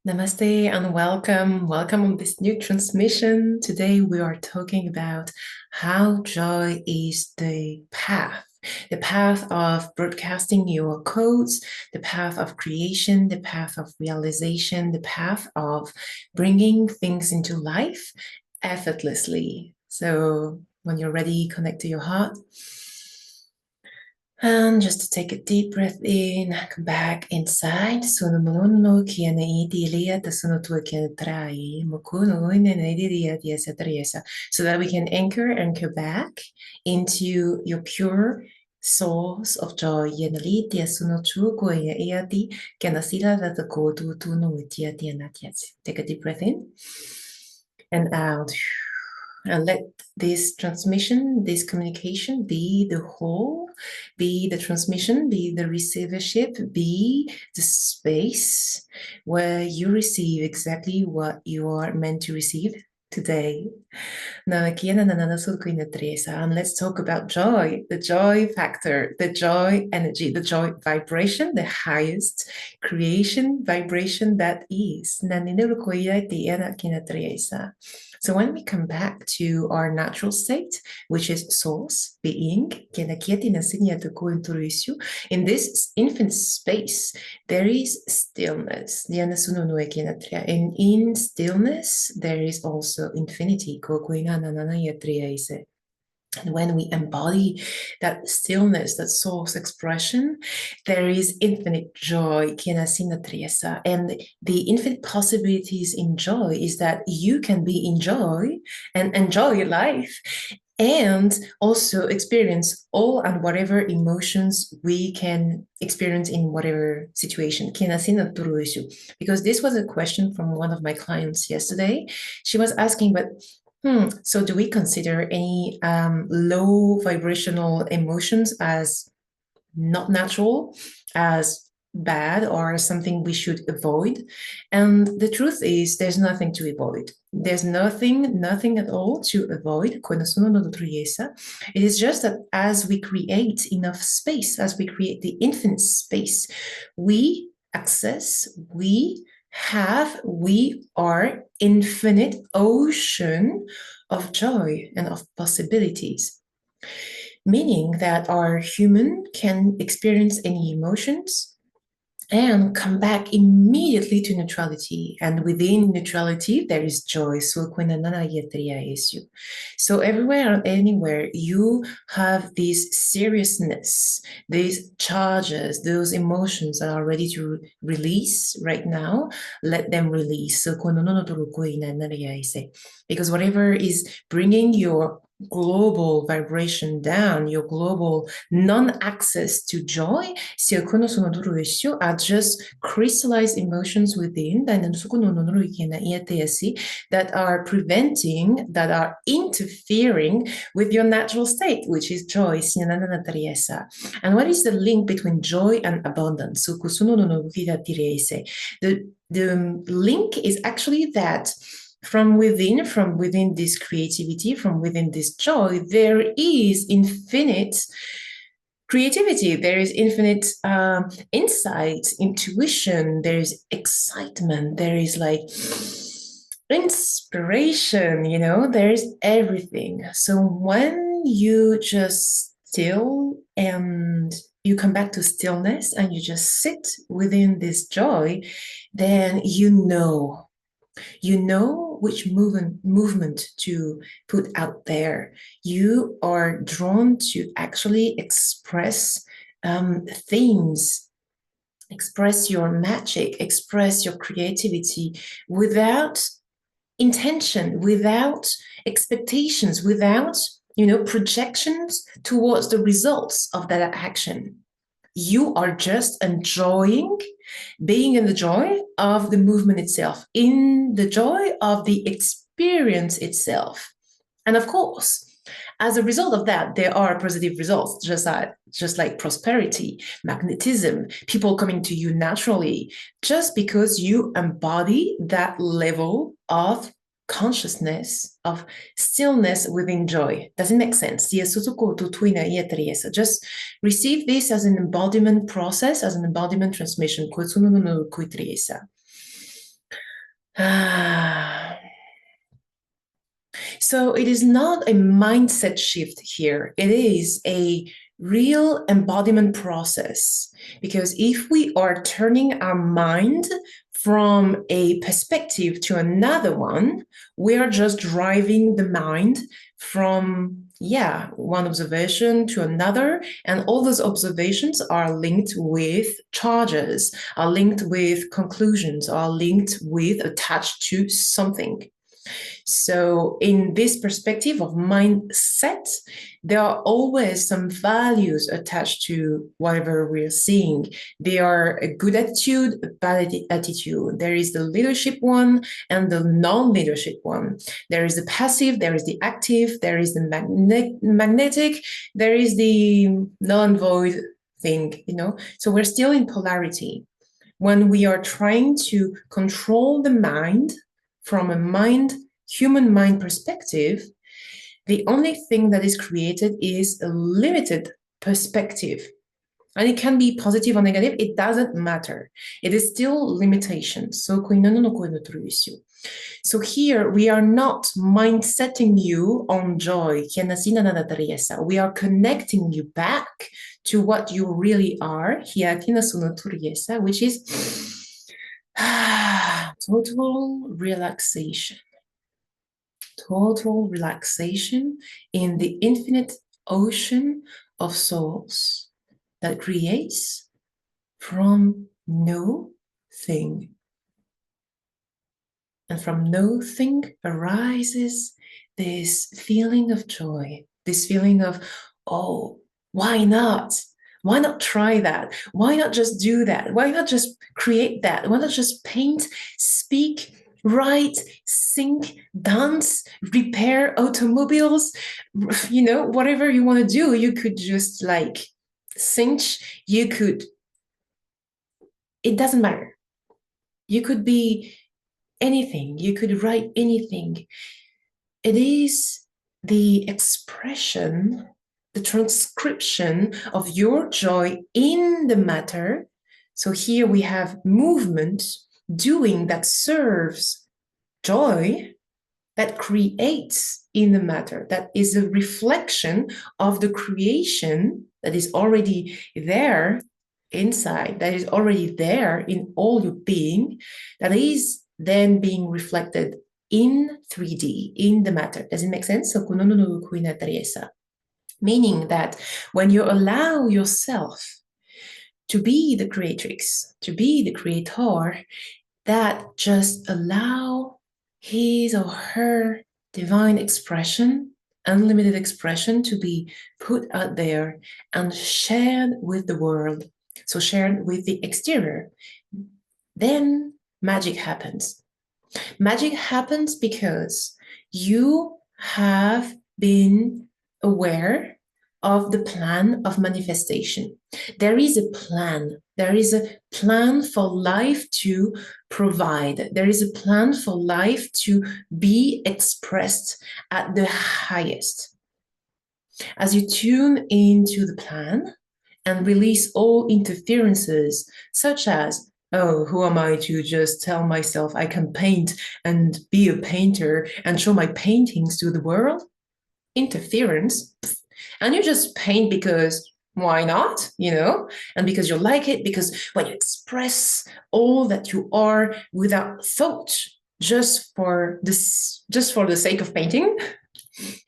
Namaste and welcome. Welcome on this new transmission. Today we are talking about how joy is the path of broadcasting your codes, the path of creation, the path of realization, the path of bringing things into life effortlessly. So when you're ready, connect to your heart. And just to take a deep breath in, come back inside. Sono monono kiana idilia, the sono tua kiana trai, mokuno idilia diesa triesa. So that we can anchor back into your pure source of joy. Yenali dia sono chugo ya iati, kiana sila that the go to no itia diana tiets. Take a deep breath in and out. And let this transmission, this communication be the whole, be the transmission, be the receivership, be the space where you receive exactly what you are meant to receive today. And let's talk about joy, the joy factor, the joy energy, the joy vibration, the highest creation vibration that is. So when we come back to our natural state, which is source, being, in this infinite space, there is stillness. And in stillness, there is also infinity. And when we embody that stillness, that source expression, there is infinite joy. And the infinite possibilities in joy is that you can be in joy and enjoy life and also experience all and whatever emotions we can experience in whatever situation. Because this was a question from one of my clients yesterday. She was asking, but so do we consider any low vibrational emotions as not natural, as bad, or something we should avoid? And the truth is, there's nothing to avoid. There's nothing at all to avoid. It is just that as we create enough space, as we create the infinite space, we are infinite ocean of joy and of possibilities, meaning that our human can experience any emotions and come back immediately to neutrality. And within neutrality, there is joy. So everywhere and anywhere, you have this seriousness, these charges, those emotions that are ready to release right now, let them release. Because whatever is bringing your global vibration down, your global non-access to joy, are just crystallized emotions within that are preventing, that are interfering with your natural state, which is joy. And what is the link between joy and abundance? The link is actually that from within this creativity, from within this joy, there is infinite creativity, there is infinite insight, intuition, there is excitement, there is like inspiration, there is everything. So when you just still and you come back to stillness and you just sit within this joy, then you know which movement to put out there. You are drawn to actually express things, express your magic, express your creativity without intention, without expectations, without projections towards the results of that action. You are just enjoying being in the joy of the movement itself, in the joy of the experience itself. And of course, as a result of that, there are positive results, just like prosperity, magnetism, people coming to you naturally, just because you embody that level of consciousness, of stillness within joy. Does it make sense? Just receive this as an embodiment process, as an embodiment transmission. Ah. So it is not a mindset shift here. It is a real embodiment process. Because if we are turning our mind from a perspective to another one, we are just driving the mind from, yeah, one observation to another. And all those observations are linked with charges, are linked with conclusions, are linked with attached to something. So in this perspective of mindset, there are always some values attached to whatever we're seeing. They are a good attitude, a bad attitude. There is the leadership one and the non-leadership one. There is the passive, there is the active, there is the magnetic, there is the non-void thing, you know? So we're still in polarity. When we are trying to control the mind from a human mind perspective, the only thing that is created is a limited perspective. And it can be positive or negative, it doesn't matter. It is still limitation. So here we are not mind-setting you on joy. We are connecting you back to what you really are, which is total relaxation. Total relaxation in the infinite ocean of souls that creates from no thing. And from no thing arises this feeling of joy, this feeling of, oh, why not? Why not try that? Why not just do that? Why not just create that? Why not just paint, speak, write, sing, dance, repair automobiles, you know, whatever you want to do, you could just like cinch, you could, it doesn't matter. You could be anything, you could write anything. It is the expression, the transcription of your joy in the matter. So here we have movement, doing that serves joy, that creates in the matter, that is a reflection of the creation that is already there inside, that is already there in all your being, that is then being reflected in 3D, in the matter. Does it make sense? Meaning that when you allow yourself to be the creatrix, to be the creator, that just allow his or her divine expression, unlimited expression, to be put out there and shared with the world, so shared with the exterior, then magic happens. Magic happens because you have been aware of the plan of manifestation. There is a plan. There is a plan for life to provide. There is a plan for life to be expressed at the highest. As you tune into the plan and release all interferences, such as, oh, who am I to just tell myself I can paint and be a painter and show my paintings to the world? Interference. And you just paint because why not, you know? And because you like it, because when you express all that you are without thought, just for the sake of painting,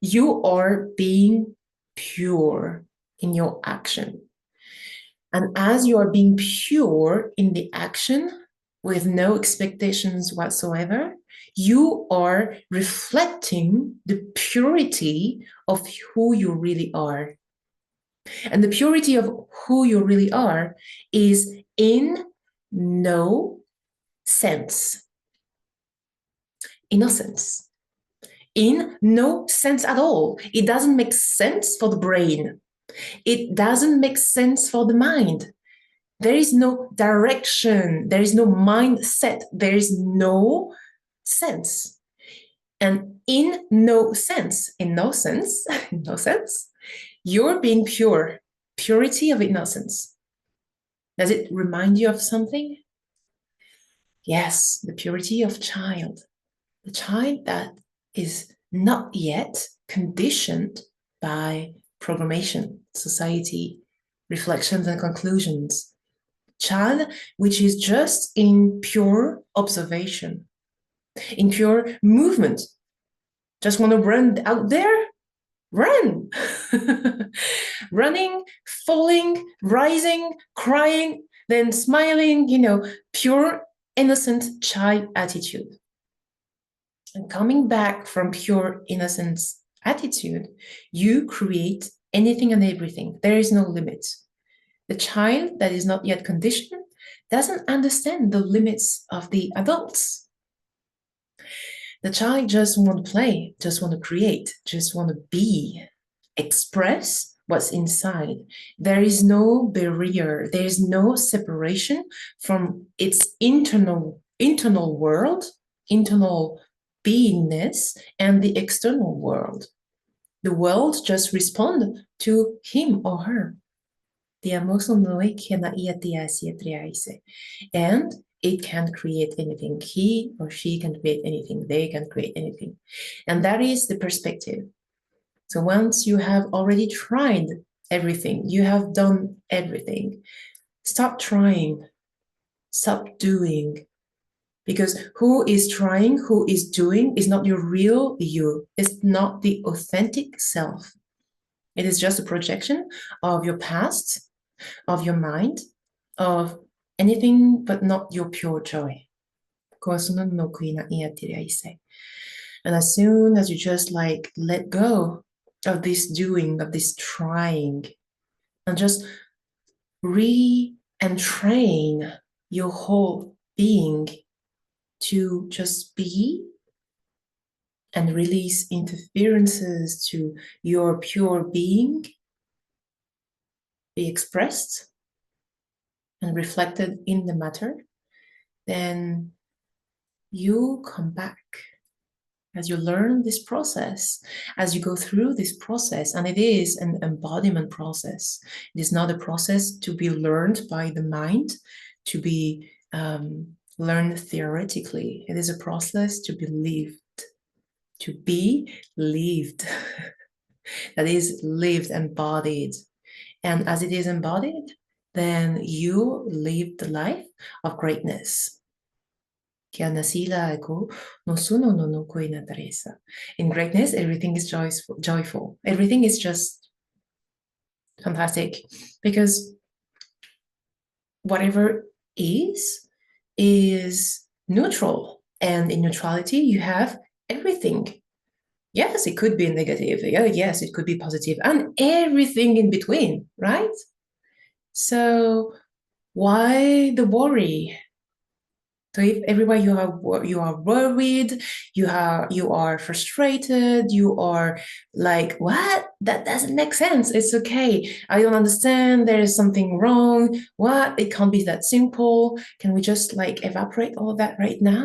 you are being pure in your action. And as you are being pure in the action with no expectations whatsoever, you are reflecting the purity of who you really are. And the purity of who you really are is in no sense. Innocence. In no sense at all. It doesn't make sense for the brain. It doesn't make sense for the mind. There is no direction. There is no mindset. There is no sense. And in no sense, in no sense, in no sense, you're being pure. Purity of innocence. Does it remind you of something? Yes, the purity of child. The child that is not yet conditioned by programmation, society, reflections and conclusions. Child which is just in pure observation, in pure movement. Just want to run out there? Run! Running, falling, rising, crying, then smiling, pure innocent child attitude. And coming back from pure innocence attitude, you create anything and everything. There is no limit. The child that is not yet conditioned doesn't understand the limits of the adults. The child just want to play, just want to create, just want to be, express what's inside. There is no barrier. There is no separation from its internal world, internal beingness, and the external world. The world just responds to him or her. And it can create anything. He or she can create anything. They can create anything. And that is the perspective. So once you have already tried everything, you have done everything, stop trying, stop doing. Because who is trying, who is doing is not your real you. It's not the authentic self. It is just a projection of your past, of your mind, of anything but not your pure joy. And as soon as you just let go of this doing, of this trying, and just re-entrain your whole being to just be and release interferences to your pure being, be expressed and reflected in the matter, then you come back. As you learn this process, as you go through this process, and it is an embodiment process. It is not a process to be learned by the mind, to be learned theoretically. It is a process to be lived. To be lived. That is lived, embodied. And as it is embodied, then you live the life of greatness. In greatness, everything is joyful. Everything is just fantastic, because whatever is neutral. And in neutrality, you have everything. Yes, it could be negative. Yes, it could be positive, and everything in between, right? So why the worry? So if everywhere you are worried, you are frustrated, you are like, what? That doesn't make sense. It's okay. I don't understand. There is something wrong. What? It can't be that simple. Can we just evaporate all of that right now?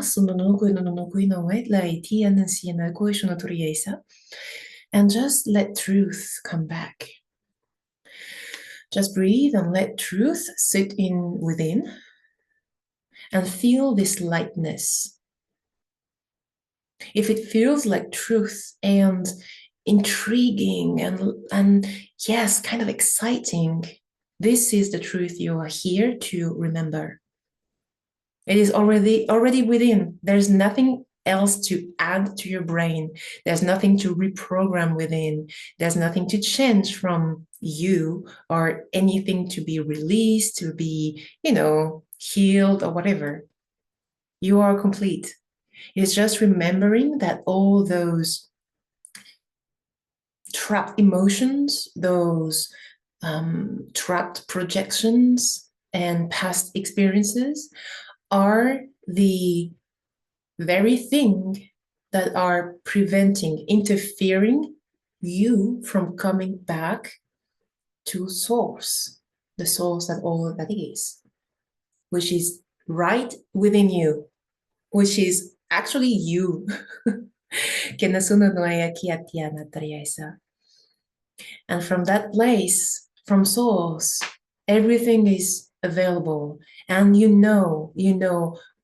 And just let truth come back. Just breathe and let truth sit in within. And feel this lightness. If it feels like truth and intriguing and yes, kind of exciting, this is the truth you are here to remember. It is already within. There's nothing else to add to your brain. There's nothing to reprogram within. There's nothing to change from you, or anything to be released, to be, healed or whatever. You are complete. It's just remembering that all those trapped emotions, those trapped projections and past experiences are the very thing that are preventing, interfering you from coming back to source, the source that all that is, which is right within you, which is actually you. And from that place, from source, everything is available. And you know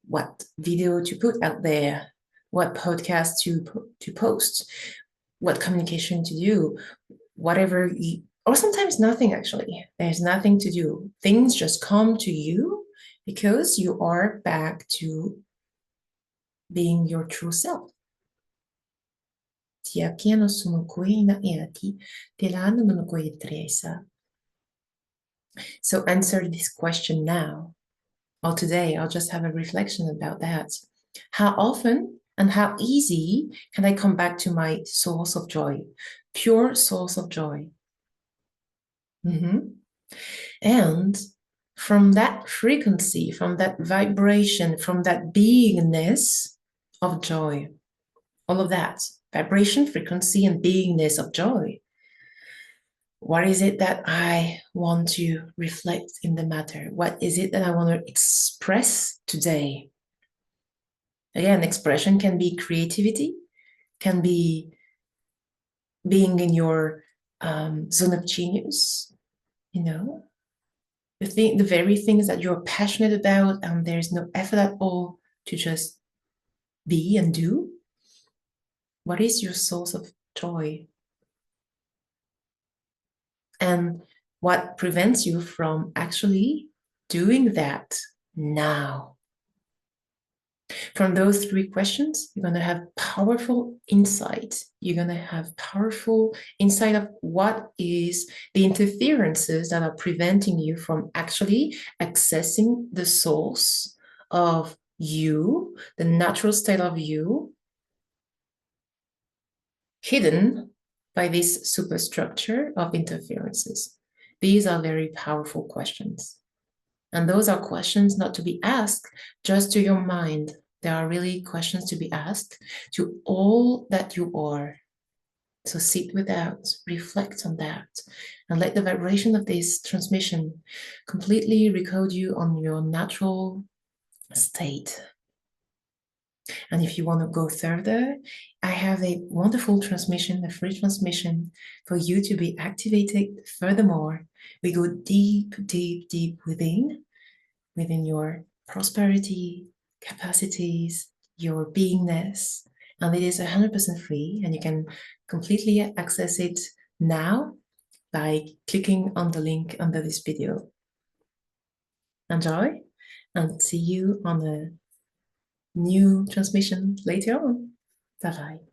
what video to put out there, what podcast to post, what communication to do, whatever, or sometimes nothing actually. There's nothing to do. Things just come to you because you are back to being your true self. So answer this question now. Or today, I'll just have a reflection about that. How often and how easy can I come back to my source of joy, pure source of joy? And from that frequency, from that vibration, from that beingness of joy, all of that, vibration, frequency, and beingness of joy, what is it that I want to reflect in the matter? What is it that I want to express today? Again, expression can be creativity, can be being in your zone of genius, the very things that you're passionate about, and there's no effort at all to just be and do. What is your source of joy? And what prevents you from actually doing that now? From those three questions, you're going to have powerful insight. You're going to have powerful insight of what is the interferences that are preventing you from actually accessing the source of you, the natural state of you, hidden by this superstructure of interferences. These are very powerful questions. And those are questions not to be asked just to your mind. There are really questions to be asked to all that you are. So sit with that, reflect on that, and let the vibration of this transmission completely recode you on your natural state. And if you want to go further, I have a wonderful transmission, a free transmission for you to be activated furthermore. We go deep, deep, deep within your prosperity, capacities, your beingness, and it is 100% free, and you can completely access it now by clicking on the link under this video. Enjoy, and see you on a new transmission later on. Bye-bye.